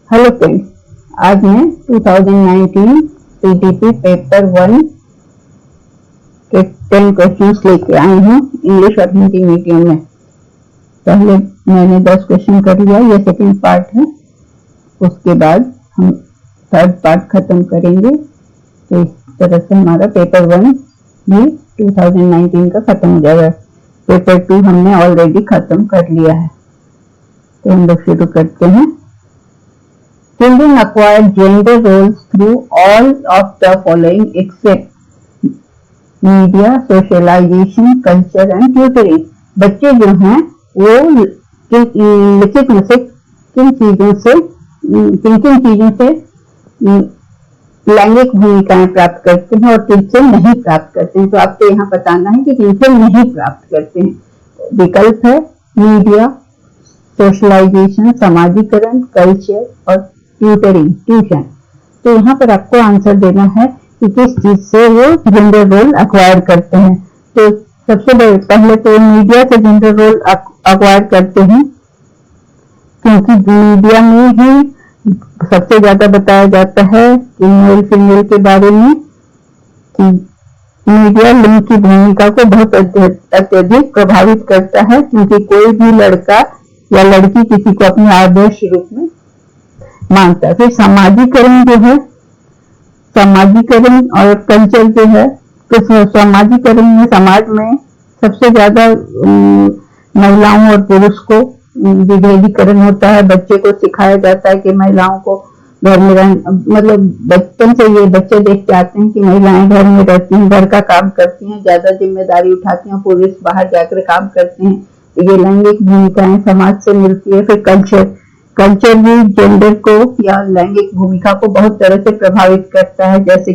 Hello friends, आज मैं 2019 PTP paper 1 के 10 क्वेश्चंस लेके आई हूँ इंग्लिश और हिंदी मीडियम में। पहले मैंने 10 क्वेश्चन कर लिया, ये सेकंड पार्ट है। उसके बाद हम थर्ड पार्ट खत्म करेंगे। तो इस तरह से हमारा पेपर 1 भी 2019 का खत्म हो जाएगा। पेपर 2 हमने ऑलरेडी खत्म कर लिया है। तो हम लोग शुरू करते हैं। Children acquire gender roles through all of the following except media, socialization, culture and tutoring. बच्चे जो हैं वो लिखित में से किन किन चीजों से लैंगिक भूमिकाएं प्राप्त करते हैं और किन से नहीं प्राप्त करते हैं। तो आपको यहाँ बताना है कि किन से नहीं प्राप्त करते हैं। विकल्प है मीडिया, सोशलाइजेशन, समाजीकरण, कल्चर और ट्यूटरिंग, ट्यूशन। तो यहाँ पर आपको आंसर देना है कि किस चीज से वो जेंडर रोल अक्वायर करते हैं। तो सबसे पहले तो मीडिया से जेंडर रोल अक्वायर करते हैं, क्योंकि मीडिया में ही सबसे ज्यादा बताया जाता है कि मेल फीमेल के बारे में, कि मीडिया लिंग की भूमिका को बहुत अत्यधिक प्रभावित करता है, क्योंकि कोई भी लड़का या लड़की किसी को अपने आदर्श रूप में मानता है। फिर समाजीकरण जो है, समाजीकरण और कल्चर जो है, तो समाजीकरण में समाज में सबसे ज्यादा महिलाओं और पुरुष को विभेदीकरण होता है। बच्चे को सिखाया जाता है कि महिलाओं को घर में मतलब बचपन से ये बच्चे देख के आते हैं कि महिलाएं घर में रहती हैं, घर का काम करती हैं, ज्यादा जिम्मेदारी उठाती हैं, पुरुष बाहर जाकर काम करते हैं। ये लैंगिक भूमिकाएं समाज से मिलती है। फिर कल्चर भी जेंडर को या लैंगिक भूमिका को बहुत तरह से प्रभावित करता है, जैसे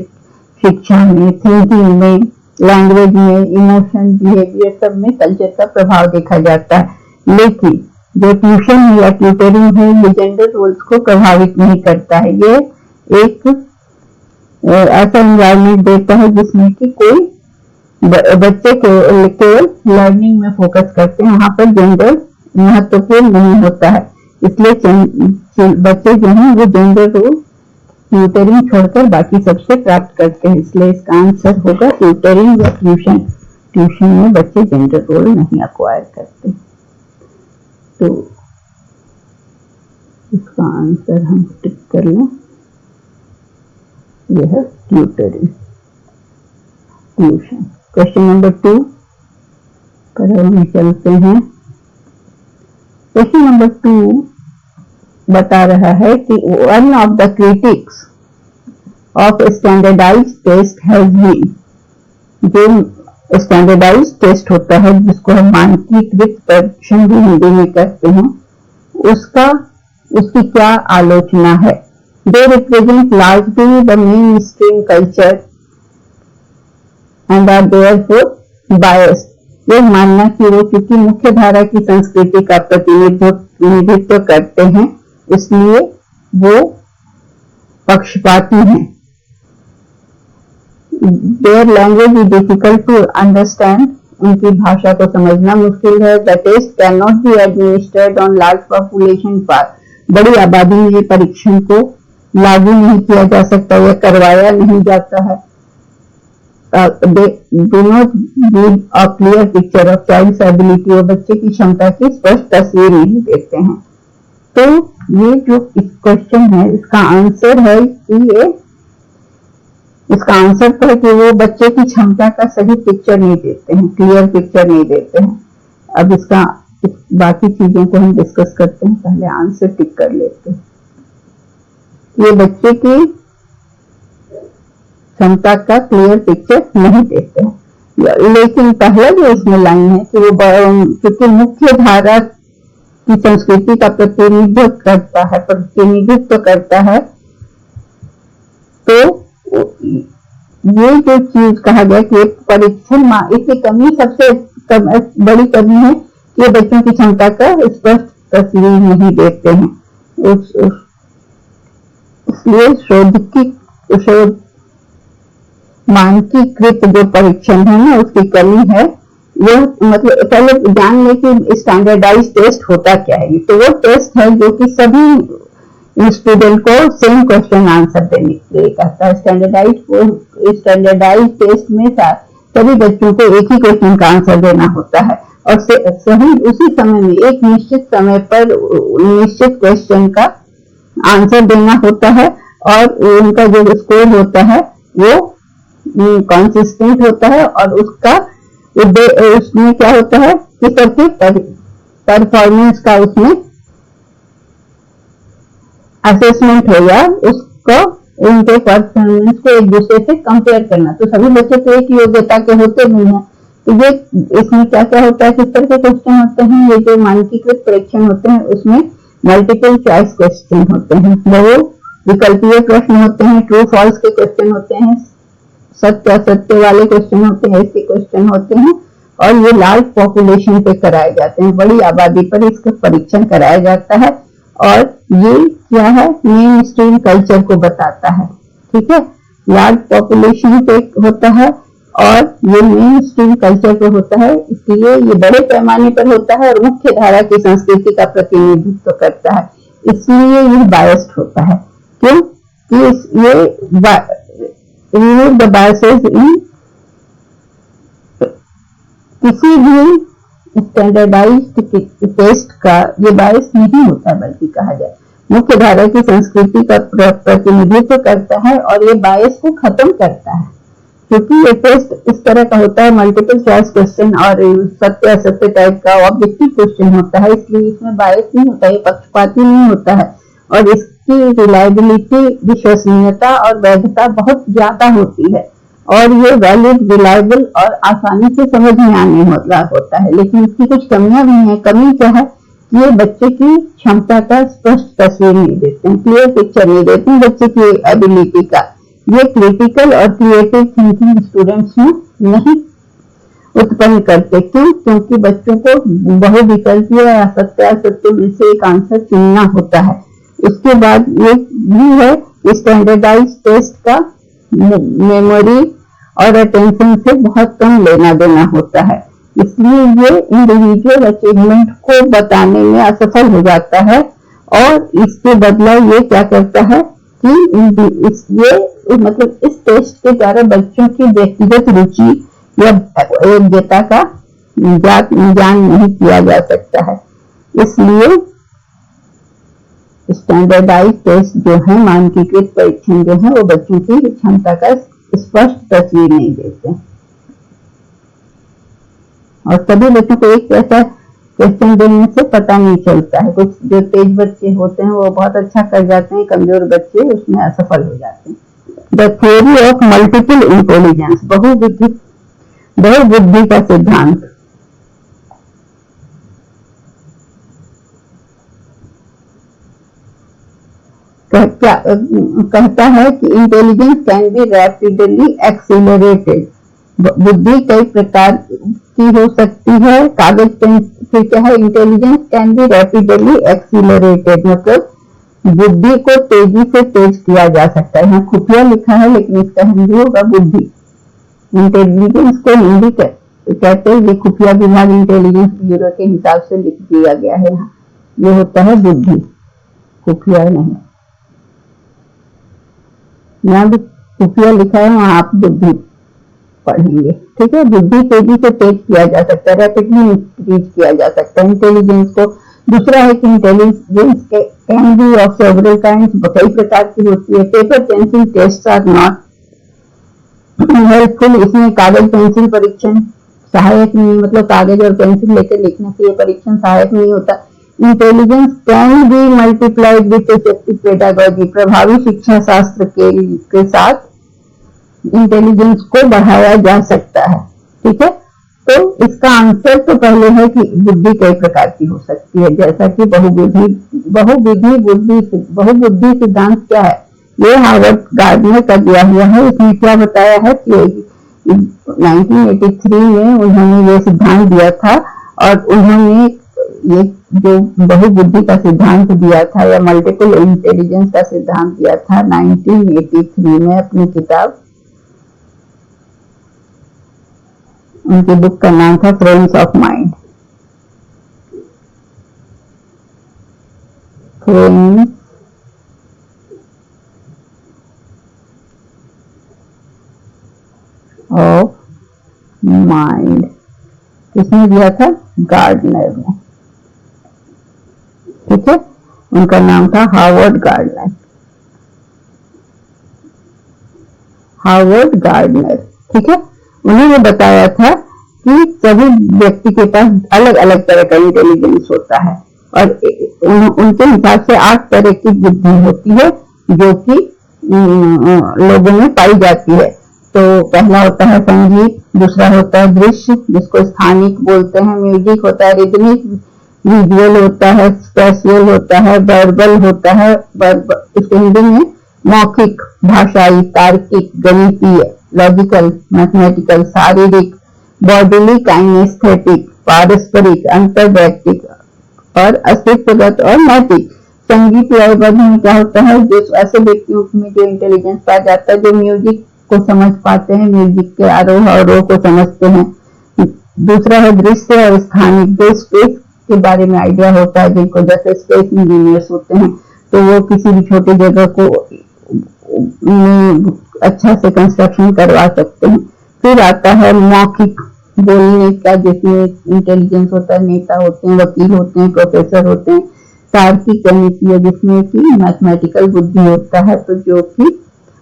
शिक्षा में, थिंकिंग में, लैंग्वेज में, इमोशन, बिहेवियर, सब में कल्चर का प्रभाव देखा जाता है। लेकिन जो ट्यूशन है या ट्यूटरिंग है, ये जेंडर रोल्स को प्रभावित नहीं करता है। ये एक ऐसा एनवायरमेंट देता है जिसमें कि कोई बच्चे को केवल लर्निंग में फोकस करते हैं, वहां पर जेंडर महत्वपूर्ण नहीं होता है। इसलिए बच्चे जो हैं वो जेंडर रोल ट्यूटरिंग छोड़कर बाकी सबसे प्राप्त करते हैं। इसलिए इसका आंसर होगा ट्यूटरिंग या ट्यूशन। ट्यूशन में बच्चे जेंडर रोल नहीं अक्वायर करते। तो इसका आंसर हम टिक कर लें, यह है ट्यूटरिंग, ट्यूशन। क्वेश्चन नंबर 2 पर हम चलते हैं। क्वेश्चन नंबर 2 बता रहा है कि one of the critics of standardised test has been, जो स्टैंडर्डाइज्ड टेस्ट होता है जिसको हम मानकीकृत परीक्षण भी हिंदी में कहते हैं, उसकी क्या आलोचना है। They represent largely the mainstream culture and are therefore biased. यह मानना कि वो चूंकि मुख्य धारा की संस्कृति का प्रतिनिधित्व करते हैं, इसलिए वो पक्षपाती हैं। Their language is difficult to understand. उनकी भाषा को समझना मुश्किल है। The test cannot be administered on large population पर, बड़ी आबादी में ये परीक्षण को लागू नहीं किया जा सकता या करवाया नहीं जाता है। They do not give a clear picture of child's ability, और बच्चे की क्षमता की स्पष्ट तस्वीर नहीं देते हैं। तो ये जो क्वेश्चन है, इसका आंसर है कि इसका आंसर तो है कि वो बच्चे की क्षमता का सही पिक्चर नहीं देते हैं, क्लियर पिक्चर नहीं देते हैं। अब इसका बाकी चीजों को हम डिस्कस करते हैं, पहले आंसर टिक कर लेते हैं। ये बच्चे की क्षमता का क्लियर पिक्चर नहीं देते हैं। लेकिन पहला जो इसमें लाइन है कि वो क्योंकि मुख्य धारा की संस्कृति का प्रतिनिधित्व करता है, तो ये जो चीज कहा गया कि परीक्षण इसकी कमी, सबसे बड़ी कमी है कि ये बच्चों की क्षमता का स्पष्ट तस्वीर नहीं देते हैं। इसलिए मानकीकृत जो परीक्षण है ना, उसकी कमी है। वो मतलब पहले जान ले कि स्टैंडर्डाइज टेस्ट होता क्या है। तो वो टेस्ट है जो कि सभी स्टूडेंट को सेम क्वेश्चन आंसर देने के लिए कहता है। स्टैंडर्डाइज टेस्ट में सभी बच्चों को एक ही क्वेश्चन का आंसर देना होता है और सही उसी समय में एक निश्चित समय पर निश्चित क्वेश्चन का आंसर देना होता है और उनका जो स्कोर होता है वो कंसिस्टेंट होता है और उसमें क्या होता है कि सबके परफॉर्मेंस का उसमें असेसमेंट हो या उसको उनके परफॉर्मेंस को एक दूसरे से कंपेयर करना। तो सभी बच्चे तो एक योग्यता के होते नहीं है, तो ये इसमें क्या क्या होता है, किस तरह के क्वेश्चन होते हैं। ये जो मानकीकृत परीक्षण होते हैं उसमें मल्टीपल चॉइस क्वेश्चन होते हैं, बहु विकल्पीय प्रश्न होते हैं, ट्रू फॉल्स के क्वेश्चन होते हैं, सत्य असत्य वाले क्वेश्चन होते हैं, ऐसे क्वेश्चन होते हैं और ये लार्ज पॉपुलेशन पे कराए जाते हैं, बड़ी आबादी पर इसका परीक्षण कराया जाता है और ये क्या है, मेन स्ट्रीम कल्चर को बताता है। ठीक है, लार्ज पॉपुलेशन पे होता है और ये मेन स्ट्रीम कल्चर पे होता है, इसलिए ये बड़े पैमाने पर होता है और मुख्य धारा की संस्कृति का प्रतिनिधित्व करता है, इसलिए ये बायस्ड होता है। क्यों कि ये remove the biases in किसी भी स्टैंडर्डाइज्ड टेस्ट का ये बायस नहीं होता, बल्कि कहा जाए मुख्य धारा की संस्कृति का प्रतिनिधित्व करता है और ये बायस को खत्म करता है, क्योंकि ये टेस्ट इस तरह का होता है, मल्टीपल चॉइस क्वेश्चन और सत्य असत्य टाइप का ऑब्जेक्टिव क्वेश्चन होता है, इसलिए इसमें बायस नहीं होता, ये पक्षपाती नहीं होता है और इसकी रिलायबिलिटी, विश्वसनीयता और वैधता बहुत ज्यादा होती है और ये वैलिड, रिलायबल और आसानी से समझ में आने वाला होता है। लेकिन इसकी कुछ कमियां भी हैं। कमी क्या है, ये बच्चे की क्षमता का स्पष्ट तस्वीर नहीं देते हैं, क्लियर पिक्चर नहीं देते हैं बच्चे की एबिलिटी का। ये क्रिटिकल और क्रिएटिव थिंकिंग स्टूडेंट्स में नहीं उत्पन्न करते। क्यों? क्योंकि बच्चों को बहुविकल्पीय या सत्यासत्य में से एक आंसर चुनना होता है। उसके बाद ये भी है, स्टैंडर्डाइज टेस्ट का मेमोरी और अटेंशन से बहुत कम लेना देना होता है, इसलिए ये इंडिविजुअल अचीवमेंट को बताने में असफल हो जाता है और इसके बदला ये क्या करता है कि इस टेस्ट के द्वारा बच्चों की व्यक्तिगत रुचि या योग्यता का ज्ञान नहीं किया जा सकता है। इसलिए स्टैंडर्डाइज टेस्ट जो है, मानकीकृत परीक्षण जो है, वो बच्चों की क्षमता का स्पष्ट तस्वीर नहीं देते और सभी बच्चों को एक ऐसा क्वेश्चन देने से पता नहीं चलता है। कुछ जो तेज बच्चे होते हैं वो बहुत अच्छा कर जाते हैं, कमजोर बच्चे उसमें असफल हो जाते हैं। The theory of multiple intelligence, बहुबुद्धि का सिद्धांत। कहता है कि intelligence can be rapidly accelerated, बुद्धि कई प्रकार की हो सकती है। कागज पेन से क्या है, intelligence can be rapidly accelerated, मतलब बुद्धि को तेजी से तेज किया जा सकता है। यहाँ खुफिया लिखा है लेकिन इसका हिंदी होगा बुद्धि। इंटेलिजेंस को हिंदी कहते हैं, ये खुफिया विभाग इंटेलिजेंस ब्यूरो के हिसाब से लिख दिया गया है। यहाँ ये होता है बुद्धि, खुफिया नहीं। यहाँ भी खुफिया लिखा है, वहां आप बुद्धि पढ़ेंगे। ठीक है, बुद्धि तेजी से तेज किया जा सकता है, रैपिडली इंक्रीज किया जा सकता है इंटेलिजेंस को। दूसरा है कि intelligence can be of several kinds, कई प्रकार की होती है। Paper pencil test are not helpful, इसमें कागज पेंसिल परीक्षण सहायक नहीं, मतलब कागज और पेंसिल लेकर लिखने से ये परीक्षण सहायक नहीं होता। Intelligence can B multiplied with effective pedagogy, प्रभावी शिक्षा शास्त्र के साथ इंटेलिजेंस को बढ़ाया जा सकता है। ठीक है, तो इसका आंसर तो पहले है कि बुद्धि कई प्रकार की हो सकती है, जैसा कि बहुबुद्धि सिद्धांत क्या है, ये हार्वर्ड गार्डनर का दिया हुआ है। इसमें क्या बताया है कि 1983 में उन्होंने ये सिद्धांत दिया था और उन्होंने ये जो बहुबुद्धि का सिद्धांत दिया था या मल्टीपल इंटेलिजेंस का सिद्धांत दिया था 1983 में अपनी किताब, उनकी बुक का नाम था फ्रेम्स ऑफ माइंड। फ्रेम्स किसने दिया था? गार्डनर ने। ठीक है, उनका नाम था हार्वर्ड गार्डनर। हार्वर्ड गार्डनर, ठीक है। उन्होंने बताया था कि सभी व्यक्ति के पास अलग अलग तरह का इंटेलिजेंस होता है और उनके हिसाब से 8 तरह की बुद्धि होती है जो कि लोगों में पाई जाती है। तो पहला होता है संगीत, दूसरा होता है दृश्य जिसको स्थानिक बोलते हैं, म्यूजिक होता है रिदमिक, विजुअल होता है, स्पेशियल होता है, वर्बल होता है, हिंदी में मौखिक, भाषाई, तार्किक, गणितीय, लॉजिकल, मैथमेटिकल, शारीरिक, बॉडीली, काइनेस्थेटिक, पारस्परिक, अंतर्वैयक्तिक और अस्तित्वगत और नैतिक। संगीत लयबद्ध में क्या होता है? जो ऐसे व्यक्तियों में जो इंटेलिजेंस पाया जाता है जो म्यूजिक को समझ पाते हैं, म्यूजिक के आरोह अवरोह को समझते हैं। दूसरा है दृश्य और स्थानिक, जो स्पेस के बारे में आइडिया होता है, जिनको जैसे स्पेस इंजीनियर्स होते हैं तो वो किसी भी छोटी जगह को अच्छा से कंस्ट्रक्शन करवा सकते हैं। फिर आता है मौखिक, बोलने का जिसमें इंटेलिजेंस होता है, नेता होते हैं, वकील होते हैं, प्रोफेसर होते हैं। तार्किक गणितीय जिसमें कि मैथमेटिकल बुद्धि होता है, तो जो कि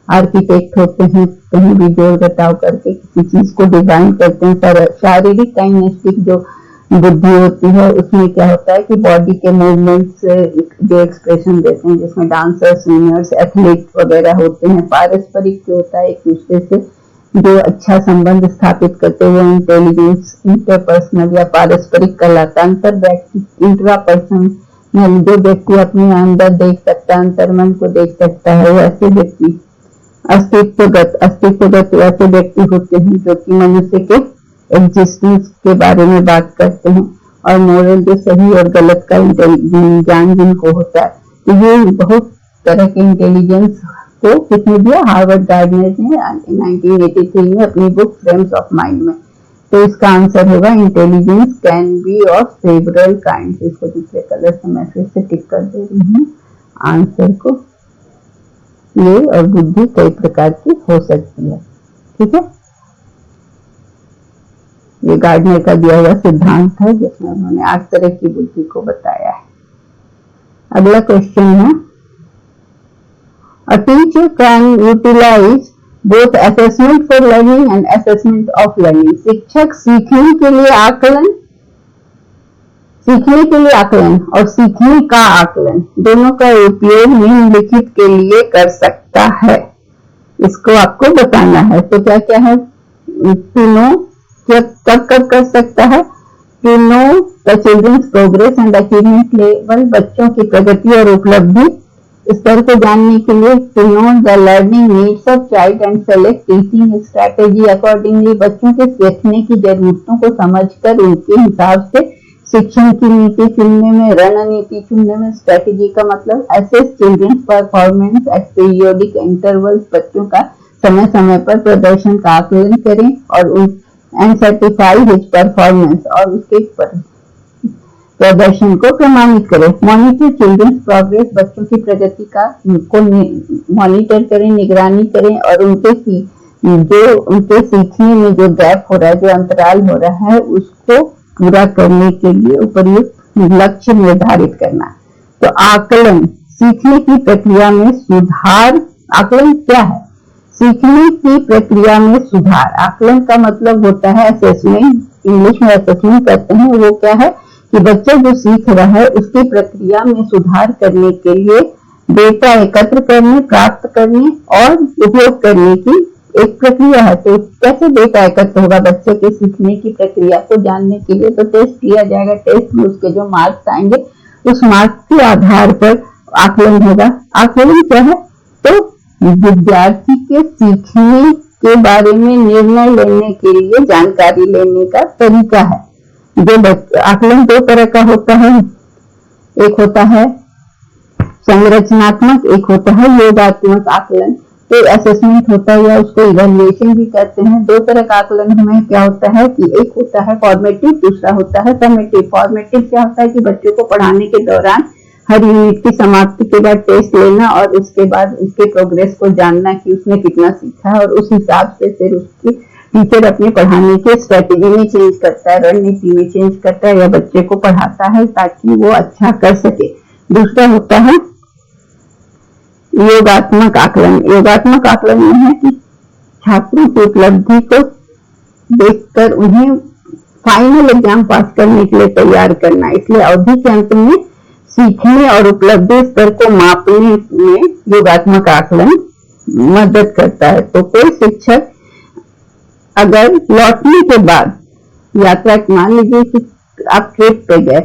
आर्किटेक्ट होते हैं, कहीं भी जोड़ घटाव करके किसी चीज को डिजाइन करते हैं। शारीरिक काइनेस्टिक जो बुद्धि होती है उसमें क्या होता है कि बॉडी के मूवमेंट से जो एक्सप्रेशन देते हैं, जिसमें डांसर्स, स्विमर्स, एथलीट्स वगैरह होते हैं। पारस्परिक जो होता है एक दूसरे से जो अच्छा संबंध स्थापित करते हुए इंटेलिजेंस इंटरपर्सनल या पारस्परिक कहलाता है। अंतर्व्यक्ति, इंट्रापर्सन, जो व्यक्ति अपने अंदर देख सकता है, अंतर्मन को देख सकता है, वैसे व्यक्ति। अस्तित्वगत वैसे व्यक्ति होते हैं जो कि मनुष्य के एग्जिस्टेंस के बारे में बात करते हैं। और मोरल, जो सही और गलत का ज्ञान जिनको होता है। तो ये बहुत तरह के इंटेलिजेंस को किसने दिया? हार्वर्ड गार्डनर ने 1983 में अपनी बुक फ्रेम्स ऑफ माइंड में। तो इसका आंसर होगा intelligence can be of several kinds. इसको दूसरे कलर से मैं फिर से टिक कर दे रही हूँ आंसर को। ये और बुद्धि कई प्रकार की हो सकती है। ठीक है, ये गार्डनर का दिया हुआ सिद्धांत है जिसमें उन्होंने 8 तरह की बुद्धि को बताया है। अगला क्वेश्चन है, a teacher can utilize both assessment for learning and assessment of learning। शिक्षक सीखने के लिए आकलन और सीखने का आकलन दोनों का उपयोग निम्नलिखित के लिए कर सकता है। इसको आपको बताना है। तो क्या क्या है? तीनों कब कर सकता है? To know the children's progress and achievement level, बच्चों की प्रगति और उपलब्धि स्तर को जानने के लिए। To know the learning needs of child and select teaching strategy accordingly, बच्चों के सीखने की जरूरतों को समझकर उनके हिसाब से शिक्षण की नीति चुनने में, रणनीति चुनने में। स्ट्रैटेजी का मतलब assess children's performance at periodic intervals, बच्चों का समय समय पर प्रदर्शन का आकलन करें और एंड सर्टिफाई हिज परफॉर्मेंस, और उसके प्रदर्शन को प्रमाणित करें। मॉनिटर चिल्ड्रंस प्रोग्रेस, बच्चों की प्रगति का को मॉनिटर करें, निगरानी करें और उनके सीखने में जो गैप हो रहा है, जो अंतराल हो रहा है, उसको पूरा करने के लिए उपयुक्त लक्ष्य निर्धारित करना। तो आकलन, सीखने की प्रक्रिया में सुधार। आकलन क्या है? सीखने की प्रक्रिया में सुधार। आकलन का मतलब होता है असेसमेंट, इंग्लिश में असेसमेंट कहते हैं। वो क्या है कि बच्चा जो सीख रहा है उसकी प्रक्रिया में सुधार करने के लिए डेटा एकत्र करने, प्राप्त करने और उपयोग करने की एक प्रक्रिया है। तो कैसे डेटा एकत्र होगा बच्चे के सीखने की प्रक्रिया को जानने के लिए? तो टेस्ट किया जाएगा। टेस्ट में उसके जो मार्क्स आएंगे उस मार्क्स के आधार पर आकलन होगा। आकलन क्या है? तो विद्यार्थी के सीखने के बारे में निर्णय लेने के लिए जानकारी लेने का तरीका है। जो आकलन 2 तरह का होता है, एक होता है संरचनात्मक, एक होता है योगात्मक आकलन। तो असेसमेंट होता है या उसको इवैल्यूएशन भी कहते हैं। 2 तरह का आकलन में क्या होता है कि एक होता है फॉर्मेटिव, दूसरा होता है समेटिव। फॉर्मेटिव क्या होता है कि बच्चों को पढ़ाने के दौरान हर यूनिट की समाप्ति के बाद टेस्ट लेना और उसके बाद उसके प्रोग्रेस को जानना कि उसने कितना सीखा है और उस हिसाब से फिर उसकी टीचर अपने पढ़ाने के स्ट्रेटेजी में चेंज करता है, रणनीति में चेंज करता है या बच्चे को पढ़ाता है ताकि वो अच्छा कर सके। दूसरा होता है योगात्मक आकलन। योगात्मक आकलन में है कि छात्रों की उपलब्धि को देखकर उन्हें फाइनल एग्जाम पास करने के लिए तैयार करना। इसलिए अवधि के अंत में सीखने और उपलब्धि स्तर को मापने में योगात्मक आकलन मदद करता है। तो कोई शिक्षक अगर लौटने के बाद यात्रा, मान लीजिए कि आप ट्रिप पे गए,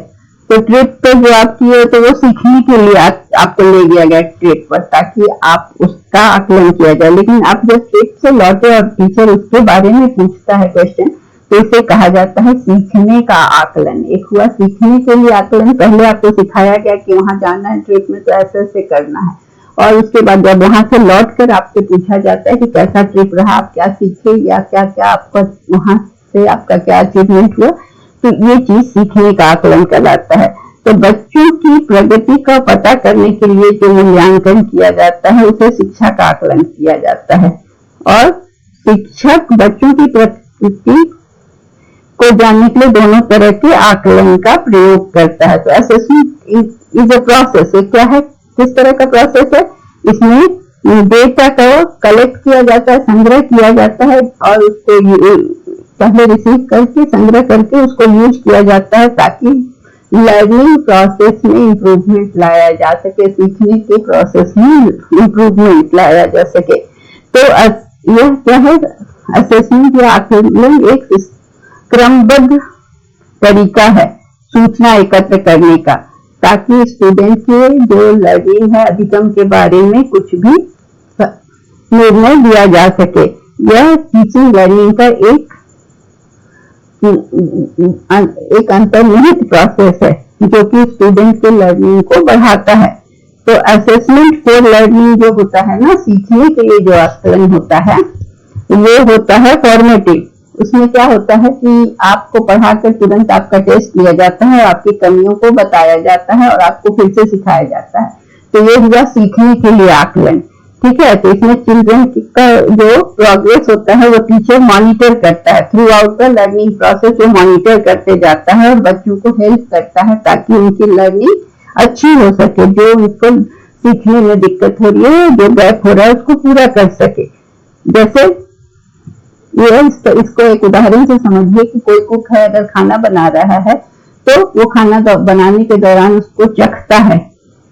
तो ट्रिप पे जो आप किए तो वो सीखने के लिए आपको ले गया गया ट्रिप पर, ताकि आप उसका आकलन किया जाए। लेकिन आप जब ट्रिप से लौटे और टीचर उसके बारे में पूछता है क्वेश्चन, तो इसे कहा जाता है सीखने का आकलन। एक हुआ सीखने के लिए आकलन, पहले आपको सिखाया गया कि वहां जाना है ट्रिप में तो ऐसे ऐसे करना है, और उसके बाद जब वहां से लौट कर आपसे पूछा जाता है कि कैसा ट्रिप रहा, आप क्या सीखे या क्या क्या आपका वहां से आपका क्या अचीवमेंट हुआ, तो ये चीज सीखने का आकलन कहलाता है। तो बच्चों की प्रगति का पता करने के लिए जो मूल्यांकन किया जाता है उसे शिक्षा का आकलन किया जाता है। और शिक्षक बच्चों की प्रगति को जानने के लिए दोनों तरह के आकलन का प्रयोग करता है। तो असेसमेंट इज अ प्रोसेस। क्या है, किस तरह का प्रोसेस है? इसमें डेटा को कलेक्ट किया जाता है, संग्रह किया जाता है और उसको पहले रिसीव करके संग्रह करके उसको यूज किया जाता है ताकि लर्निंग प्रोसेस में इंप्रूवमेंट लाया जा सके, सीखने के प्रोसेस में इंप्रूवमेंट लाया जा सके। तो यह क्या है, असेसमेंट या आकलन एक क्रमबद्ध तरीका है सूचना एकत्र करने का, ताकि स्टूडेंट के जो लर्निंग है अधिगम के बारे में कुछ भी निर्णय दिया जा सके। यह टीचिंग लर्निंग का एक अंतर्निहित प्रोसेस है जो कि स्टूडेंट के लर्निंग को बढ़ाता है। तो असेसमेंट फॉर लर्निंग जो होता है ना, सीखने के लिए जो आकलन होता है वो होता है फॉर्मेटिव। उसमें क्या होता है कि आपको पढ़ाकर तुरंत आपका टेस्ट लिया जाता है, आपकी कमियों को बताया जाता है और आपको फिर से सिखाया जाता है। तो ये हुआ सीखने के लिए आकलन, ठीक है। तो इसमें चिल्ड्रन का जो प्रोग्रेस होता है वो टीचर मॉनिटर करता है through out the learning process, वो मॉनिटर करते जाता है और बच्चों को हेल्प करता है ताकि उनकी लर्निंग अच्छी हो सके, जो उनको सीखने में दिक्कत हो रही है, जो गैप हो रहा है उसको पूरा कर सके। जैसे इसको एक उदाहरण से समझिए कि कोई कुक है, अगर खाना बना रहा है तो वो खाना बनाने के दौरान उसको चखता है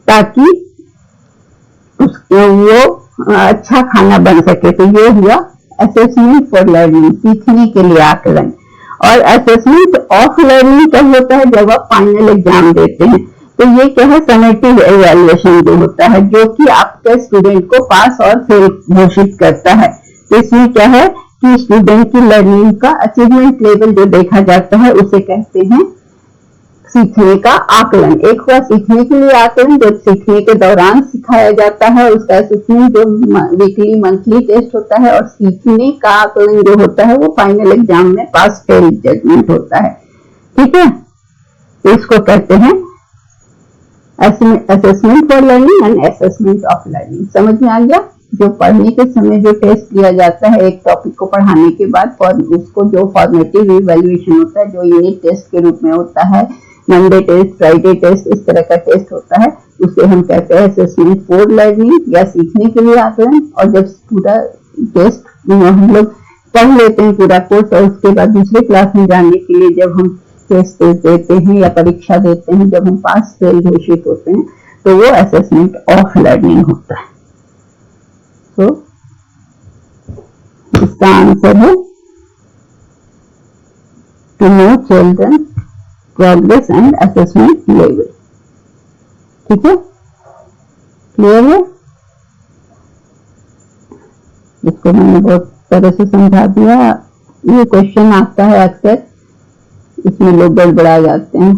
ताकि वो अच्छा खाना बन सके। तो ये हुआ असेसमेंट फॉर लर्निंग, सीखने के लिए आकलन। और असेसमेंट ऑफ लर्निंग कब होता है? जब आप फाइनल एग्जाम देते हैं। तो ये क्या है, समेटिव एवेल्युएशन जो होता है, जो कि आपके स्टूडेंट को पास और फेल घोषित करता है। तो इसमें क्या है कि स्टूडेंट की लर्निंग का अचीवमेंट लेवल जो देखा जाता है उसे कहते हैं सीखने का आकलन। एक हुआ सीखने के लिए आकलन जो सीखने के दौरान सिखाया जाता है, उसका असेसमेंट जो वीकली मंथली टेस्ट होता है, और सीखने का आकलन जो होता है वो फाइनल एग्जाम में पास फेल जजमेंट होता है, ठीक है। तो इसको कहते हैं assessment for learning and assessment of learning. समझ में आ गया? जो पढ़ने के समय जो टेस्ट लिया जाता है एक टॉपिक को पढ़ाने के बाद, उसको जो फॉर्मेटिव इवैल्यूएशन होता है, जो यूनिट टेस्ट के रूप में होता है, मंडे टेस्ट, फ्राइडे टेस्ट, इस तरह का टेस्ट होता है, उसे हम कहते हैं असेसमेंट फॉर लर्निंग या सीखने के लिए आकलन। और जब पूरा टेस्ट हम लोग पढ़ लेते हैं पूरा कोर्स, और उसके बाद दूसरे क्लास में जाने के लिए जब हम टेस्ट देते हैं या परीक्षा देते हैं, जब हम पास फेल घोषित होते हैं, तो वो असेसमेंट ऑफ लर्निंग होता है। तो इसका आंसर है to know children progress and assessment level, ठीक है, क्लियर है? इसको मैंने बहुत तरह से समझा दिया। ये क्वेश्चन आता है अक्सर, इसमें लोग गड़बड़ा जाते हैं।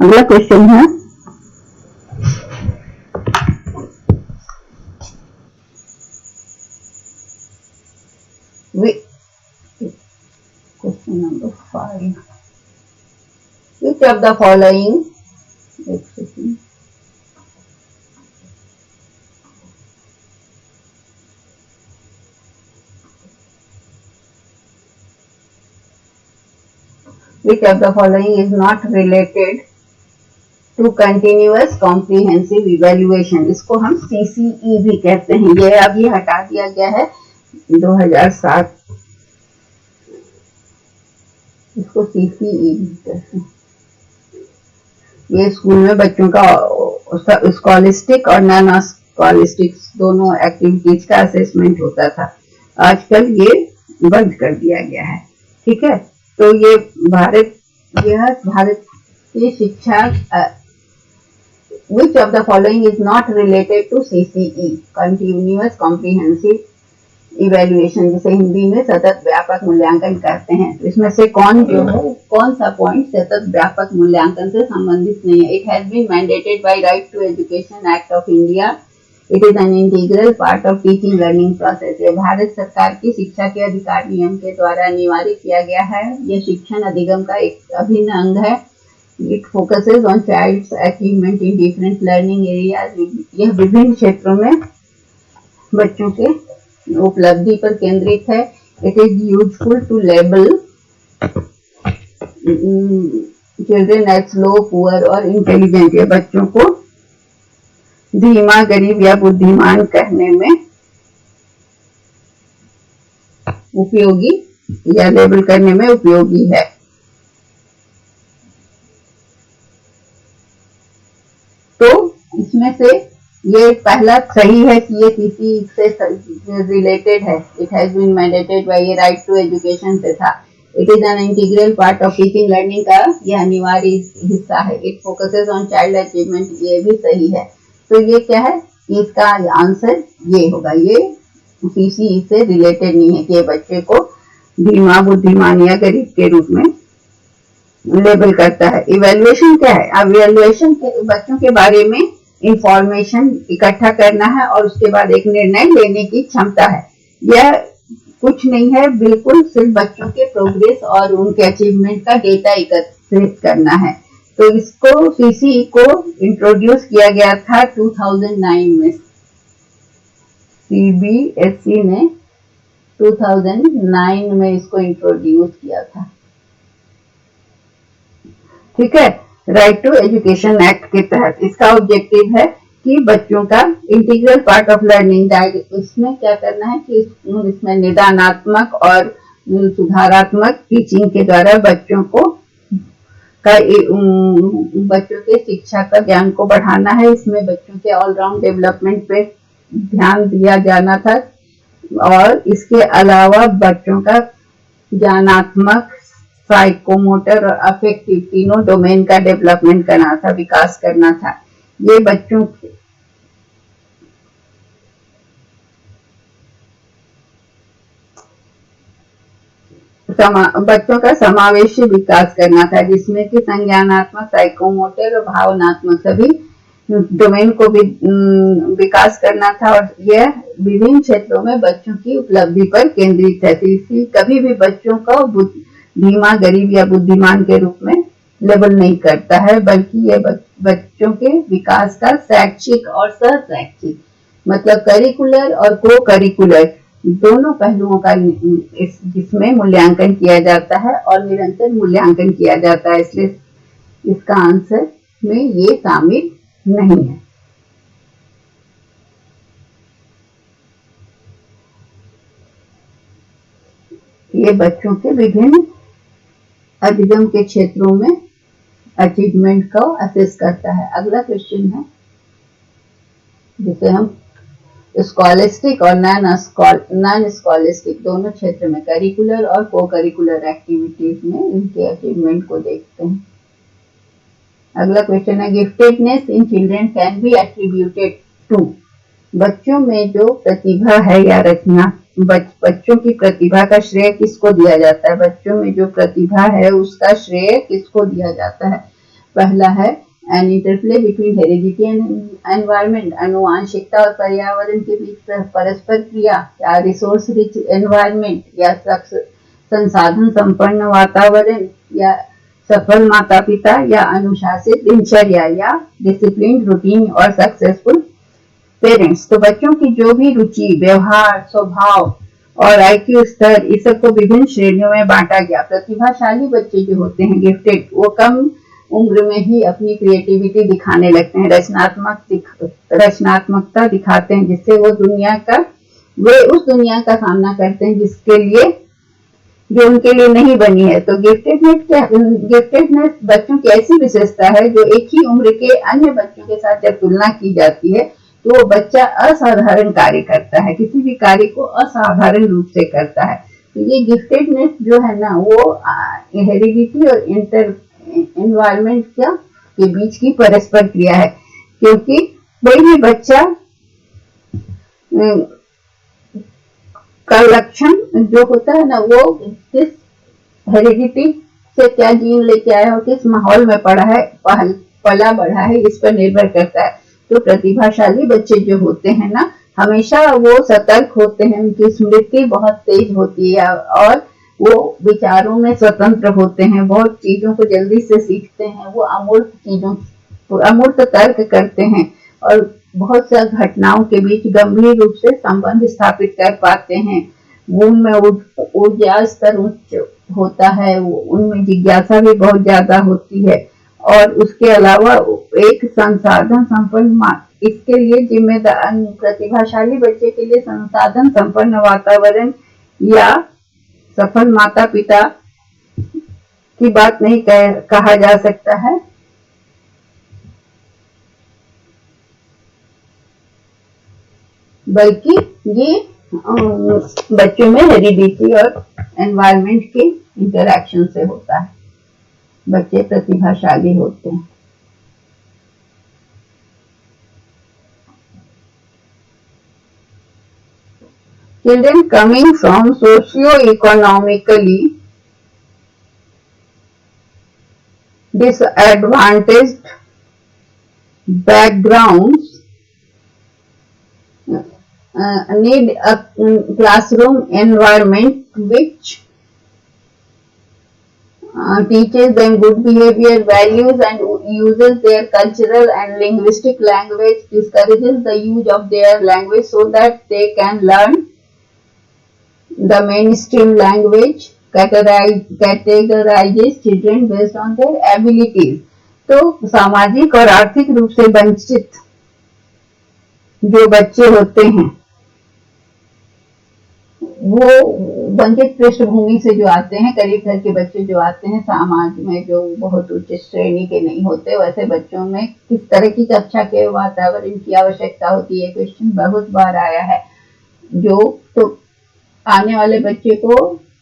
अगला क्वेश्चन है question number 5, which of the following एक second. Which of the following is not related to continuous comprehensive evaluation? इसको हम CCE भी कहते हैं। ये अब ये हटा दिया गया है 2007, इसको CCE भी कहते हैं। ये स्कूल में बच्चों का स्कॉलिस्टिक और नॉन स्कॉलिस्टिक दोनों एक्टिविटीज का असेसमेंट होता था। आजकल ये बंद कर दिया गया है। ठीक है, तो ये भारत की शिक्षा which of the following is not related to CCE continuous comprehensive evaluation, जिसे हिंदी में सतत व्यापक मूल्यांकन कहते हैं। तो इसमें से कौन सा पॉइंट सतत व्यापक मूल्यांकन से संबंधित नहीं है? It has been mandated by right to education act of India, it is an integral part of teaching learning process. ये भारत सरकार की शिक्षा के अधिकार नियम के द्वारा अनिवार्य किया गया है। यह शिक्षण अधिगम का एक अभिन्न अंग है। It focuses on child's achievement in different learning areas. यह विभिन्न क्षेत्रों में बच्चों के उपलब्धि पर केंद्रित है। It is useful to label children as slow, poor और इंटेलिजेंट। ये बच्चों को धीमा, गरीब या बुद्धिमान कहने में उपयोगी या लेबल करने में उपयोगी है। तो इसमें से ये पहला सही है कि ये किसी से रिलेटेड है। It has been mandated by ये राइट टू एजुकेशन से था। It is an integral part of teaching learning का यह अनिवार्य हिस्सा है। It focuses on child achievement, ये भी सही है। तो ये क्या है, इसका आंसर ये होगा। ये किसी से रिलेटेड नहीं है कि ये बच्चे को धीमा, बुद्धिमान या गरीब के रूप में लेबल करता है। इवेल्युएशन क्या है? अब इवेल्युएशन बच्चों के बारे में इंफॉर्मेशन इकट्ठा करना है और उसके बाद एक निर्णय लेने की क्षमता है। यह कुछ नहीं है, बिल्कुल सिर्फ बच्चों के प्रोग्रेस और उनके अचीवमेंट का डेटा एकत्रित करना है। तो इसको सीसीई को इंट्रोड्यूस किया गया था 2009 में। सीबीएसई ने 2009 में इसको इंट्रोड्यूस किया था। ठीक है, राइट टू एजुकेशन एक्ट के तहत इसका ऑब्जेक्टिव है कि बच्चों का इंटीग्रल पार्ट ऑफ लर्निंग। इसमें क्या करना है कि इसमें निदानात्मक और सुधारात्मक टीचिंग के द्वारा बच्चों के शिक्षा का ज्ञान को बढ़ाना है। इसमें बच्चों के ऑलराउंड डेवलपमेंट पे ध्यान दिया जाना था और इसके अलावा बच्चों का ज्ञानात्मक, साइकोमोटर और अफेक्टिव तीनों डोमेन का डेवलपमेंट करना था, विकास करना था। ये बच्चों का समावेशी विकास करना था, जिसमें कि संज्ञानात्मक, साइकोमोटर और भावनात्मक सभी डोमेन को भी विकास करना था। और यह विभिन्न क्षेत्रों में बच्चों की उपलब्धि पर केंद्रित है। इसी कभी भी बच्चों को धीमा, गरीब या बुद्धिमान के रूप में लेबल नहीं करता है, बल्कि ये बच्चों के विकास का शैक्षिक और सह-शैक्षिक मतलब करिकुलर और को करिकुलर दोनों पहलुओं का जिसमें मूल्यांकन किया जाता है और निरंतर मूल्यांकन किया जाता है। इसलिए इसका आंसर में ये शामिल नहीं है। ये बच्चों के विभिन्न अधिगम के क्षेत्रों में अचीवमेंट को असेस करता है। अगला क्वेश्चन है जिसे हम स्कॉलिस्टिक और नॉन स्कॉलिस्टिक दोनों क्षेत्र में करिकुलर और को करिकुलर एक्टिविटीज में इनके अचीवमेंट को देखते हैं। अगला क्वेश्चन है giftedness in children can be attributed to. बच्चों में जो प्रतिभा है या रचना, बच्चों की प्रतिभा का श्रेय किसको दिया जाता है? बच्चों में जो प्रतिभा है उसका श्रेय किसको दिया जाता है? पहला है an interplay between heredity and environment, अनुवांशिकता और पर्यावरण के बीच परस्पर क्रिया, या रिसोर्स रिच एनवायरनमेंट, या संसाधन संपन्न वातावरण, या सफल माता पिता या अनुशासित दिनचर्या या डिसिप्लिन रूटीन और सक्सेसफुल पेरेंट्स। तो बच्चों की जो भी रुचि, व्यवहार, स्वभाव और आईक्यू स्तर, इस सब को विभिन्न श्रेणियों में बांटा गया। प्रतिभाशाली बच्चे जो होते हैं, गिफ्टेड, वो कम उम्र में ही अपनी क्रिएटिविटी दिखाने लगते हैं, रचनात्मकता दिखाते हैं, जिससे वे उस दुनिया का सामना करते हैं जो उनके लिए नहीं बनी है। तो गिफ्टेडनेस बच्चों की ऐसी विशेषता है जो एक ही उम्र के अन्य बच्चों के साथ जब तुलना की जाती है तो वो बच्चा असाधारण कार्य करता है, किसी भी कार्य को असाधारण रूप से करता है। तो ये गिफ्टेडनेस जो है ना, वो हेरिडिटी और एनवायरनमेंट के बीच की परस्पर क्रिया है, क्योंकि कोई भी बच्चा का लक्षण जो होता है ना, वो किस हेरिडिटी से क्या जीन लेके आया और किस माहौल में पला बढ़ा है, इस पर निर्भर करता है। तो प्रतिभाशाली बच्चे जो होते हैं ना, हमेशा वो सतर्क होते हैं, उनकी स्मृति बहुत तेज होती है और वो विचारों में स्वतंत्र होते हैं, बहुत चीजों को जल्दी से सीखते हैं, वो अमूर्त तर्क करते हैं और बहुत सा घटनाओं के बीच गंभीर रूप से संबंध स्थापित कर पाते हैं। उनमें ऊर्जा स्तर उच्च होता है, उनमें जिज्ञासा भी बहुत ज्यादा होती है और उसके अलावा एक संसाधन संपन्न, इसके लिए जिम्मेदार प्रतिभाशाली बच्चे के लिए संसाधन संपन्न वातावरण या सफल माता पिता की बात नहीं कहा जा सकता है, बल्कि ये बच्चों में हेरिडिटी और एनवायरनमेंट के इंटरैक्शन से होता है। बच्चे प्रतिभाशाली होते हैं। Children coming from socio-economically disadvantaged backgrounds need a classroom environment which teaches them good behavior, values and uses their cultural and linguistic language, discourages the use of their language so that they can learn the mainstream language, categorizes children based on their abilities। तो सामाजिक और आर्थिक रूप से वंचित जो बच्चे होते हैं, वो वंचित पृष्ठभूमि से जो आते हैं, गरीब घर के बच्चे जो आते हैं, समाज में जो बहुत उच्च श्रेणी के नहीं होते, वैसे बच्चों में किस तरह की कक्षा के वातावरण की आवश्यकता होती है, क्वेश्चन बहुत बार आया है। तो आने वाले बच्चे को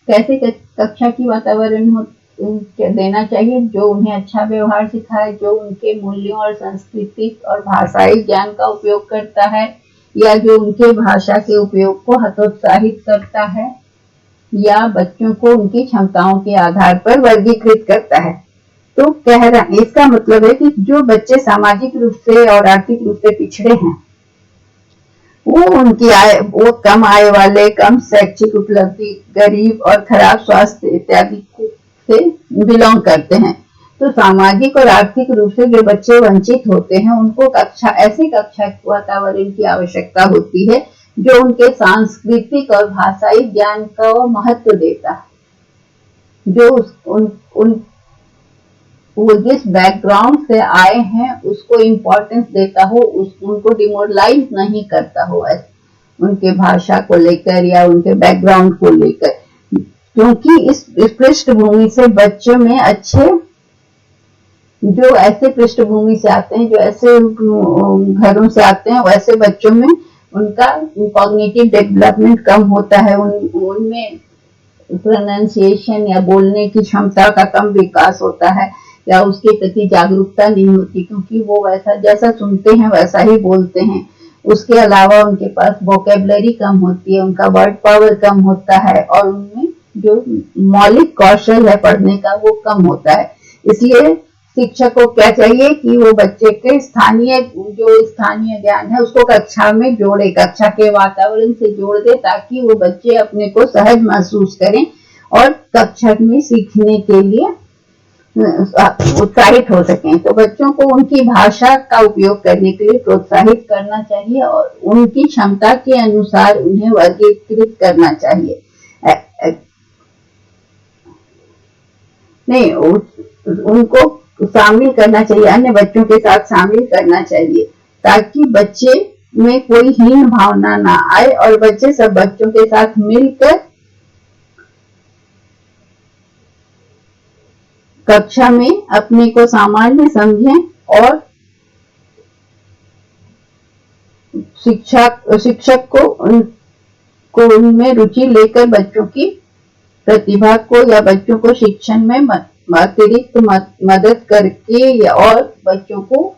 कैसे कक्षा की वातावरण देना चाहिए जो उन्हें अच्छा व्यवहार सिखाए, जो उनके मूल्यों और सांस्कृतिक और भाषाई ज्ञान का उपयोग करता है या जो उनके भाषा के उपयोग को हतोत्साहित करता है या बच्चों को उनकी क्षमताओं के आधार पर वर्गीकृत करता है। तो इसका मतलब है कि जो बच्चे सामाजिक रूप से और आर्थिक रूप से पिछड़े हैं, वो कम आय वाले, कम शैक्षिक उपलब्धि, गरीब और खराब स्वास्थ्य इत्यादि से बिलोंग करते हैं। तो सामाजिक और आर्थिक रूप से जो बच्चे वंचित होते हैं, उनको ऐसी कक्षा वातावरण की आवश्यकता होती है जो उनके सांस्कृतिक और भाषाई ज्ञान का महत्व देता है, जो वो जिस बैकग्राउंड से आए हैं उसको इम्पोर्टेंस देता हो, उनको डिमोरलाइज नहीं करता हो उनके भाषा को लेकर या उनके बैकग्राउंड को लेकर, क्योंकि इस पृष्ठभूमि से बच्चों में जो ऐसे पृष्ठभूमि से आते हैं, जो ऐसे घरों से आते हैं, वैसे बच्चों में उनका कॉग्निटिव डेवलपमेंट कम होता है, उनमें प्रोनाउंसिएशन या बोलने की क्षमता का कम विकास होता है या उसके प्रति जागरूकता नहीं होती, क्योंकि वो वैसा जैसा सुनते हैं वैसा ही बोलते हैं। उसके अलावा उनके पास वोकेबलरी कम होती है, उनका वर्ड पावर कम होता है और उनमें जो मौलिक कौशल है पढ़ने का वो कम होता है। इसलिए शिक्षक को क्या चाहिए कि वो बच्चे के स्थानीय ज्ञान है उसको कक्षा में जोड़े, कक्षा के वातावरण से जोड़ दे, ताकि वो बच्चे अपने को सहज महसूस करें और कक्षा में सीखने के लिए उत्साहित हो सकें। तो बच्चों को उनकी भाषा का उपयोग करने के लिए प्रोत्साहित करना चाहिए और उनकी क्षमता के अनुसार उन्हें वर्गीकृत करना चाहिए। नहीं, उनको शामिल करना चाहिए, अन्य बच्चों के साथ शामिल करना चाहिए, ताकि बच्चे में कोई हीन भावना ना आए और बच्चे सब बच्चों के साथ मिलकर कक्षा में अपने को सामान्य समझें और शिक्षक को उनमें रुचि लेकर बच्चों की प्रतिभा को या बच्चों को शिक्षण में अतिरिक्त मदद करके और बच्चों को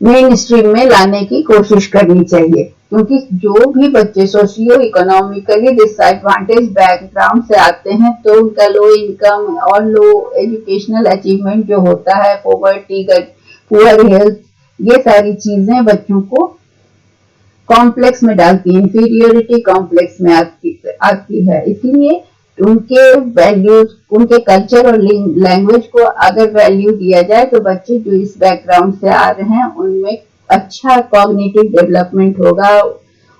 मेन स्ट्रीम में लाने की कोशिश करनी चाहिए। क्योंकि जो भी बच्चे सोशियो इकोनॉमिकली डिसएडवांटेज बैकग्राउंड से आते हैं तो उनका लो इनकम और लो एजुकेशनल अचीवमेंट जो होता है, पॉवर्टी, पुअर हेल्थ, ये सारी चीजें बच्चों को कॉम्प्लेक्स में डालती है, इंफीरियोरिटी कॉम्प्लेक्स में आती है। इसलिए उनके वैल्यूज, उनके कल्चर और लैंग्वेज को अगर वैल्यू दिया जाए तो बच्चे जो इस बैकग्राउंड से आ रहे हैं उनमें अच्छा कॉग्निटिव डेवलपमेंट होगा।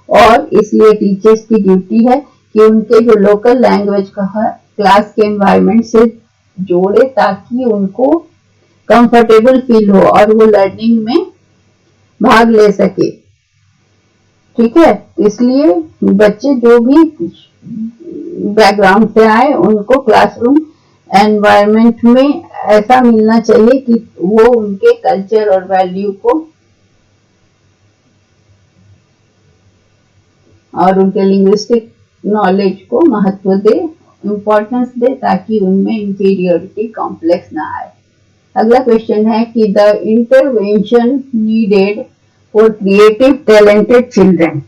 और इसलिए टीचर्स की ड्यूटी है कि उनके जो लोकल लैंग्वेज का है क्लास के एनवायरनमेंट से जोड़े, ताकि उनको कंफर्टेबल फील हो और वो लर्निंग में भाग ले सके। ठीक है, इसलिए बच्चे जो भी बैकग्राउंड से आए उनको क्लासरूम एनवायरनमेंट में ऐसा मिलना चाहिए कि वो उनके कल्चर और वैल्यू को और उनके लिंग्विस्टिक नॉलेज को महत्व दे, इम्पोर्टेंस दे, ताकि उनमें इंफीरियोरिटी कॉम्प्लेक्स ना आए। अगला क्वेश्चन है कि the intervention needed for creative talented children.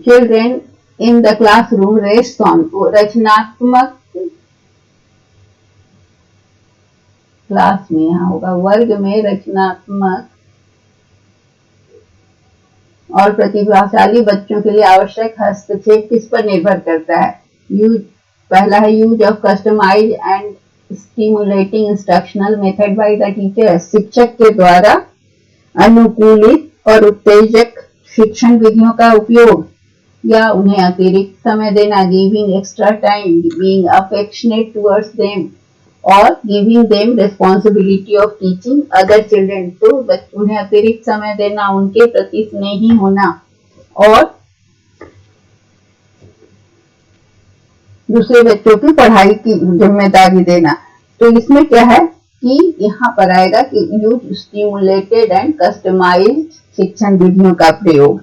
Children in the classroom rests on रचनात्मक क्लास में यहाँ होगा वर्ग में रचनात्मक और प्रतिभाशाली बच्चों के लिए आवश्यक हस्तक्षेप किस पर निर्भर करता है? पहला है use of customise and stimulating instructional method by the teacher, शिक्षक के द्वारा अनुकूलित और उत्तेजक शिक्षण विधियों का उपयोग या उन्हें अतिरिक्त समय देना, giving extra time, being affectionate towards them और giving them responsibility of teaching other children. तो उन्हें अतिरिक्त समय देना, उनके प्रति स्नेही होना और दूसरे बच्चों की पढ़ाई की जिम्मेदारी देना। तो इसमें क्या है कि यहाँ पर आएगा कि यूज स्टिमुलेटेड एंड कस्टमाइज्ड शिक्षण विधियों का प्रयोग।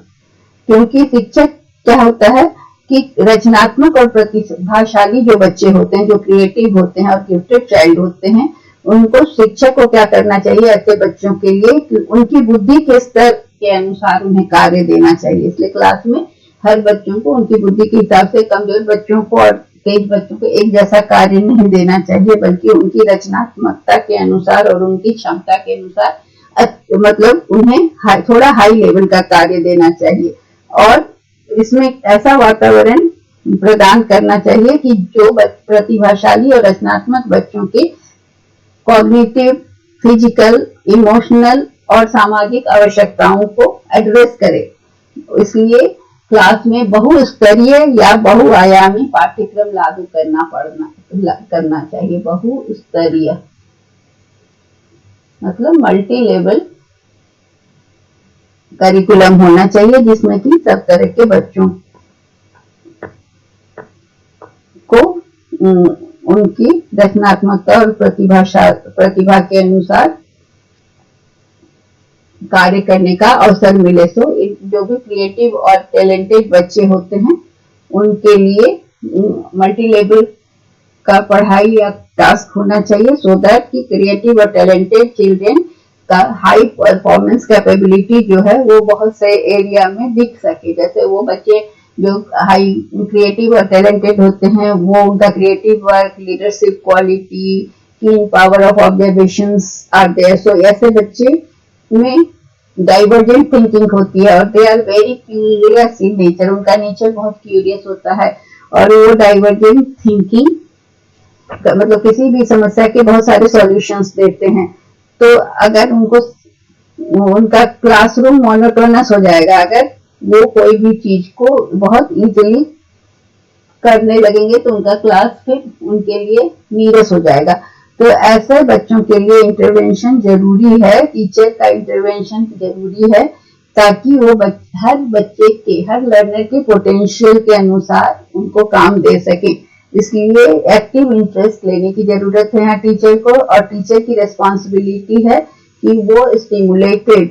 क्योंकि शिक्षक क्या होता है कि रचनात्मक और प्रतिभाशाली जो बच्चे होते हैं, जो क्रिएटिव होते हैं और गिफ्टेड चाइल्ड होते हैं, उनको शिक्षक को क्या करना चाहिए ऐसे बच्चों के लिए कि उनकी बुद्धि के स्तर के अनुसार उन्हें कार्य देना चाहिए। इसलिए क्लास में हर बच्चों को उनकी बुद्धि के हिसाब से, कमजोर बच्चों को और तेज बच्चों को एक जैसा कार्य नहीं देना चाहिए, बल्कि उनकी रचनात्मकता के अनुसार और उनकी क्षमता के अनुसार मतलब उन्हें थोड़ा हाई लेवल का कार्य देना चाहिए। और इसमें ऐसा वातावरण प्रदान करना चाहिए कि जो प्रतिभाशाली और रचनात्मक बच्चों के कॉग्निटिव, फिजिकल, इमोशनल और सामाजिक आवश्यकताओं को एड्रेस करे। इसलिए क्लास में बहुस्तरीय या बहुआयामी पाठ्यक्रम लागू करना चाहिए। बहुस्तरीय मतलब मल्टी लेवल करिकुलम होना चाहिए, जिसमें कि सब तरह के बच्चों को उनकी रचनात्मकता और प्रतिभा के अनुसार कार्य करने का अवसर मिले। सो जो भी क्रिएटिव और टैलेंटेड बच्चे होते हैं उनके लिए मल्टी लेवल का पढ़ाई या टास्क होना चाहिए, सो दैट कि क्रिएटिव और टैलेंटेड चिल्ड्रन का हाई परफॉर्मेंस कैपेबिलिटी जो है वो बहुत से एरिया में दिख सके। जैसे वो बच्चे जो हाई क्रिएटिव और टैलेंटेड होते हैं वो उनका creative work, leadership quality, keen power of observations are there. So ऐसे बच्चे में डाइवर्जेंट थिंकिंग होती है, और they are very curious in nature, उनका नेचर बहुत क्यूरियस होता है। और वो डाइवर्जेंट थिंकिंग मतलब किसी भी समस्या के बहुत सारे सॉल्यूशंस देते हैं। तो अगर उनको उनका क्लासरूम मोनोटोनस हो जाएगा, अगर वो कोई भी चीज को बहुत इजीली करने लगेंगे तो उनका क्लास फिर उनके लिए नीरस हो जाएगा। तो ऐसे बच्चों के लिए इंटरवेंशन जरूरी है, टीचर का इंटरवेंशन जरूरी है, ताकि वो हर बच्चे के, हर लर्नर के पोटेंशियल के अनुसार उनको काम दे सके। इसलिए एक्टिव इंटरेस्ट लेने की जरूरत है यहाँ टीचर को, और टीचर की रिस्पॉन्सिबिलिटी है कि वो स्टिमुलेटेड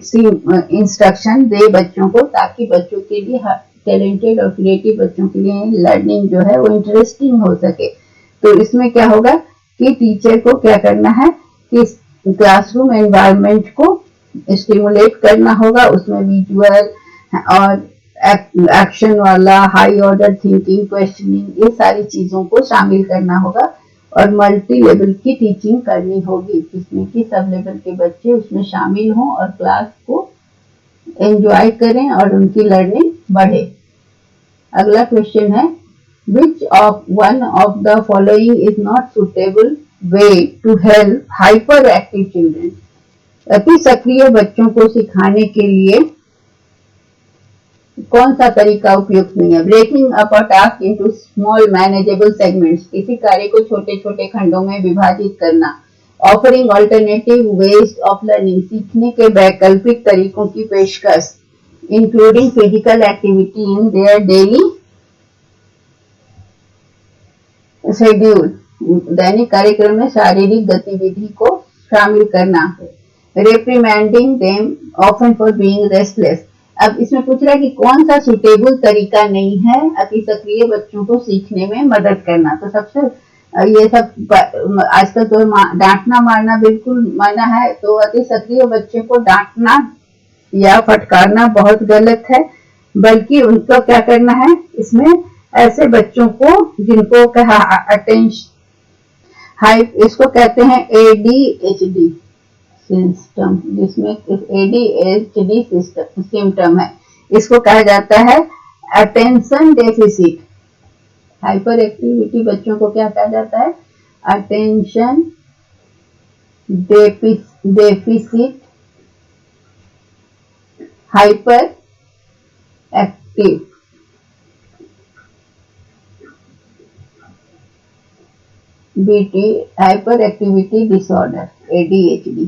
इंस्ट्रक्शन दे बच्चों को, ताकि बच्चों के लिए, टैलेंटेड और क्रिएटिव बच्चों के लिए लर्निंग जो है वो इंटरेस्टिंग हो सके। तो इसमें क्या होगा कि टीचर को क्या करना है कि क्लासरूम एनवायरनमेंट को स्टिमुलेट करना होगा, उसमें विजुअल और एक्शन वाला, हाई ऑर्डर थिंकिंग, क्वेश्चनिंग, ये सारी चीजों को शामिल करना होगा, और मल्टी लेवल की टीचिंग करनी होगी, जिसमें कि सब लेवल के बच्चे उसमें शामिल हों और क्लास को एंजॉय करें और उनकी लर्निंग बढ़े। अगला क्वेश्चन है, which of one of the following is not suitable way to help hyperactive children? अति सक्रिय बच्चों को सिखाने के लिए कौन सा तरीका उपयुक्त नहीं है? Breaking up a task into small manageable segments, किसी कार्य को छोटे छोटे खंडों में विभाजित करना। Offering alternative ways of learning, सीखने के वैकल्पिक तरीकों की पेशकश, including physical activity in their daily schedule, दैनिक कार्यक्रम में शारीरिक गतिविधि को शामिल करना। Reprimanding them often for being restless, अब इसमें पूछ रहा है कि कौन सा सुटेबल तरीका नहीं है अति सक्रिय बच्चों को सीखने में मदद करना। तो सबसे ये सब आजकल तो डांटना मारना बिल्कुल मना है, तो अति सक्रिय बच्चे को डांटना या फटकारना बहुत गलत है, बल्कि उनको क्या करना है, इसमें ऐसे बच्चों को जिनको कहा अटेंशन हाई, इसको कहते हैं ADHD सिस्टम, जिसमें ADHD सिम्टम है, इसको कहा जाता है अटेंशन डेफिसिट। हाइपर एक्टिविटी बच्चों को क्या कहा जाता है? Attention deficit hyper active BT hyper activity disorder ADHD।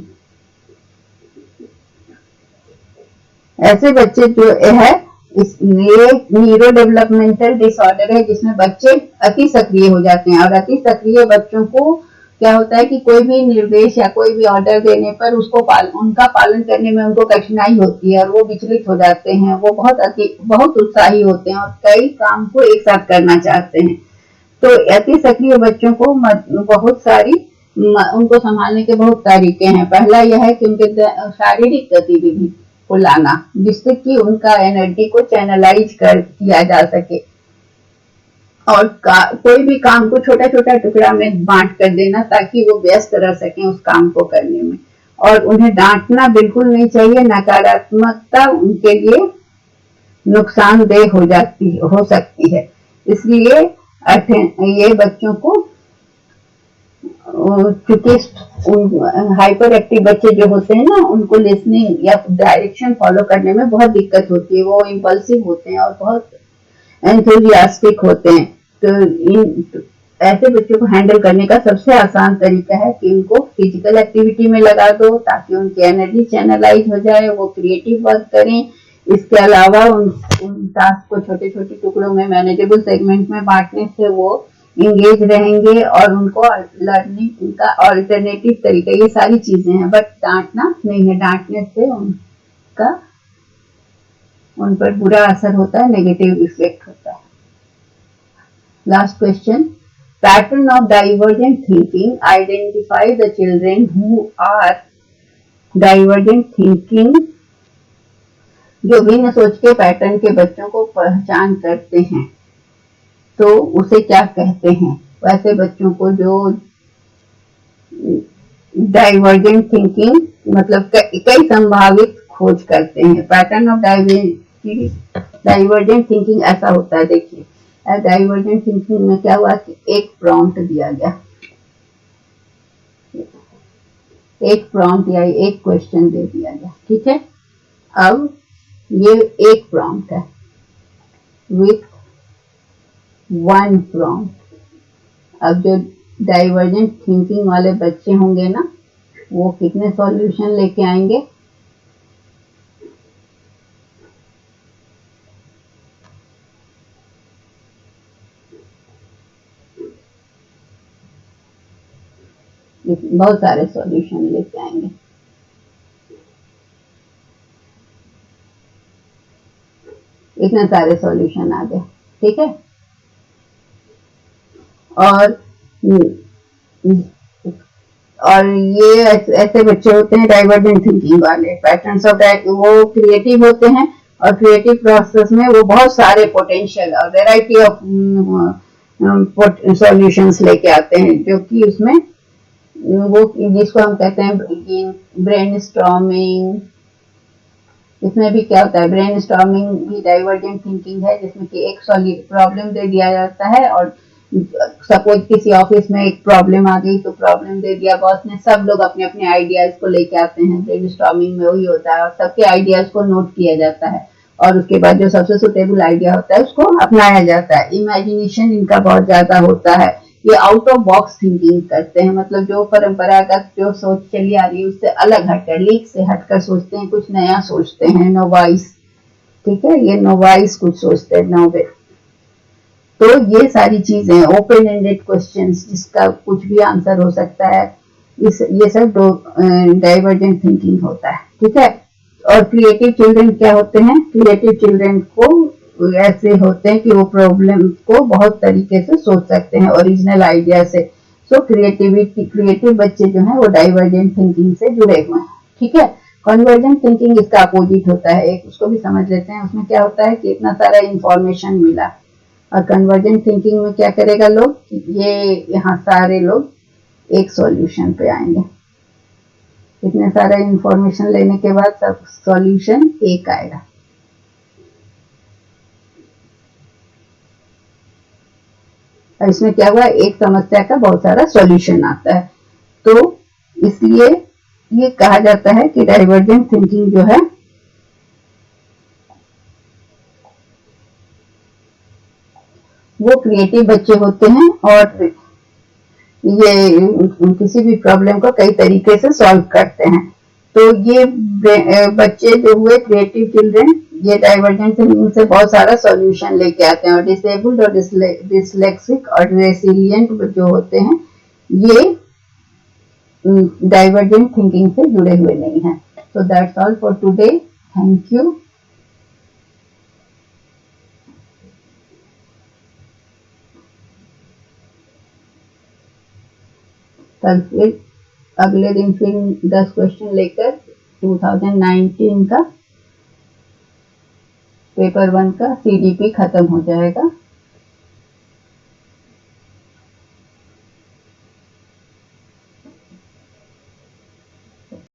ऐसे बच्चे जो है ये न्यूरो डेवलपमेंटल डिसऑर्डर है, जिसमें बच्चे अति सक्रिय हो जाते हैं, और अति सक्रिय बच्चों को क्या होता है कि कोई भी निर्देश या कोई भी ऑर्डर देने पर उसको उनका पालन करने में उनको कठिनाई होती है, और वो विचलित हो जाते हैं। वो बहुत उत्साही होते हैं और कई काम को एक साथ करना चाहते हैं। तो अति सक्रिय बच्चों को बहुत सारी उनको संभालने के बहुत तरीके हैं। पहला यह है कि उनके शारीरिक गतिविधि को लाना, जिससे कि उनका एनर्जी को चैनलाइज किया जा सके, और कोई भी काम को छोटा छोटा टुकड़ा में बांट कर देना, ताकि वो व्यस्त रह सकें उस काम को करने में। और उन्हें डांटना बिल्कुल नहीं चाहिए, नकारात्मकता उनके लिए नुकसानदेह हो सकती है। इसलिए ये बच्चों को, क्योंकि हाइपर एक्टिव बच्चे जो होते हैं ना, उनको लिसनिंग या डायरेक्शन फॉलो करने में बहुत दिक्कत होती है, वो इम्पल्सिव होते हैं और बहुत एंथुजियास्टिक होते हैं। तो ऐसे बच्चों को हैंडल करने का सबसे आसान तरीका है कि उनको फिजिकल एक्टिविटी में लगा दो, ताकि उनकी एनर्जी चैनलाइज हो जाए, वो क्रिएटिव वर्क करें। इसके अलावा उन टास्क को छोटे छोटे टुकड़ों में मैनेजेबल सेगमेंट में बांटने से वो इंगेज रहेंगे, और उनको लर्निंग का ऑल्टरनेटिव तरीका, ये सारी चीजें हैं, बट डांटना नहीं है। डांटने से उन पर बुरा असर होता है, नेगेटिव इफेक्ट होता है। Last question, pattern of divergent thinking, identify the children who are divergent thinking, जो बिना सोच के पैटर्न के बच्चों को पहचान करते हैं, तो उसे क्या कहते हैं? वैसे बच्चों को जो डाइवर्जेंट थिंकिंग मतलब कई संभावित खोज करते हैं। पैटर्न ऑफ डाइवर्जेंट थिंकिंग ऐसा होता है। देखिए डाइवर्जेंट थिंकिंग में क्या हुआ कि एक प्रॉम्प्ट दिया गया, एक प्रॉम्प्ट या एक क्वेश्चन दे दिया गया, ठीक है। अब ये एक प्रॉम्प्ट है विथ वन प्रॉम्प्ट। अब जो डाइवर्जेंट थिंकिंग वाले बच्चे होंगे ना, वो कितने सॉल्यूशन लेके आएंगे? बहुत सारे सॉल्यूशन लेके आएंगे। इतने सारे सॉल्यूशन आ गए, ठीक है। और ये ऐसे बच्चे होते हैं डाइवर्जेंट थिंकिंग वाले। पैटर्न्स ऑफ वो क्रिएटिव होते हैं और क्रिएटिव प्रोसेस में वो बहुत सारे पोटेंशियल और वेराइटी ऑफ सॉल्यूशंस लेके आते हैं, जो कि उसमें वो जिसको हम कहते हैं ब्रेन स्टॉर्मिंग। इसमें भी क्या होता है, ब्रेन स्टॉर्मिंग भी डाइवर्जेंट थिंकिंग है, जिसमें कि एक प्रॉब्लम दे दिया जाता है और सपोज किसी ऑफिस में एक प्रॉब्लम आ गई तो प्रॉब्लम दे दिया बॉस ने, सब लोग अपने अपने आइडियाज को लेके आते हैं। ब्रेन स्टॉर्मिंग में वही होता है और सबके आइडियाज को नोट किया जाता है और उसके बाद जो सबसे सुटेबल आइडिया होता है उसको अपनाया जाता है। इमेजिनेशन इनका बहुत ज्यादा होता है। ये आउट ऑफ बॉक्स थिंकिंग करते हैं, मतलब जो परंपरागत जो सोच चली आ रही है उससे अलग हटकर, लीक से हटकर सोचते हैं, कुछ नया सोचते हैं, नोवाइस, ठीक है। ये नोवाइस कुछ सोचते हैं, नोवे। तो ये सारी चीजें ओपन एंडेड क्वेश्चंस जिसका कुछ भी आंसर हो सकता है, ये सब डाइवर्जेंट थिंकिंग होता है, ठीक है। और क्रिएटिव चिल्ड्रन क्या होते हैं? क्रिएटिव चिल्ड्रन को ऐसे होते हैं कि वो प्रॉब्लम को बहुत तरीके से सोच सकते हैं, ओरिजिनल आइडिया से। सो क्रिएटिव बच्चे जो हैं वो डाइवर्जेंट थिंकिंग से जुड़े हुए हैं, ठीक है। कन्वर्जेंट थिंकिंग इसका अपोजिट होता है, एक उसको भी समझ लेते हैं। उसमें क्या होता है कि इतना सारा इंफॉर्मेशन मिला और कन्वर्जेंट थिंकिंग में क्या करेगा लोग, ये यहाँ सारे लोग एक सॉल्यूशन पे आएंगे। इतने सारे इंफॉर्मेशन लेने के बाद सब सॉल्यूशन एक आएगा। और इसमें क्या हुआ, एक समस्या का बहुत सारा सॉल्यूशन आता है। तो इसलिए ये कहा जाता है कि डाइवर्जेंट थिंकिंग जो है वो क्रिएटिव बच्चे होते हैं और ये किसी भी प्रॉब्लम को कई तरीके से सॉल्व करते हैं। तो ये बच्चे जो हुए क्रिएटिव चिल्ड्रन, ये डाइवर्जेंट थिंकिंग से बहुत सारा सॉल्यूशन लेके आते हैं। और डिसेबल्ड और डिसलेक्सिक और रेसिलिएंट जो होते हैं, ये डाइवर्जेंट थिंकिंग से जुड़े हुए नहीं हैं। So that's all for today. Thank you. कल फिर अगले दिन फिर 10 क्वेश्चन लेकर 2019 का पेपर 1 का CDP खत्म हो जाएगा।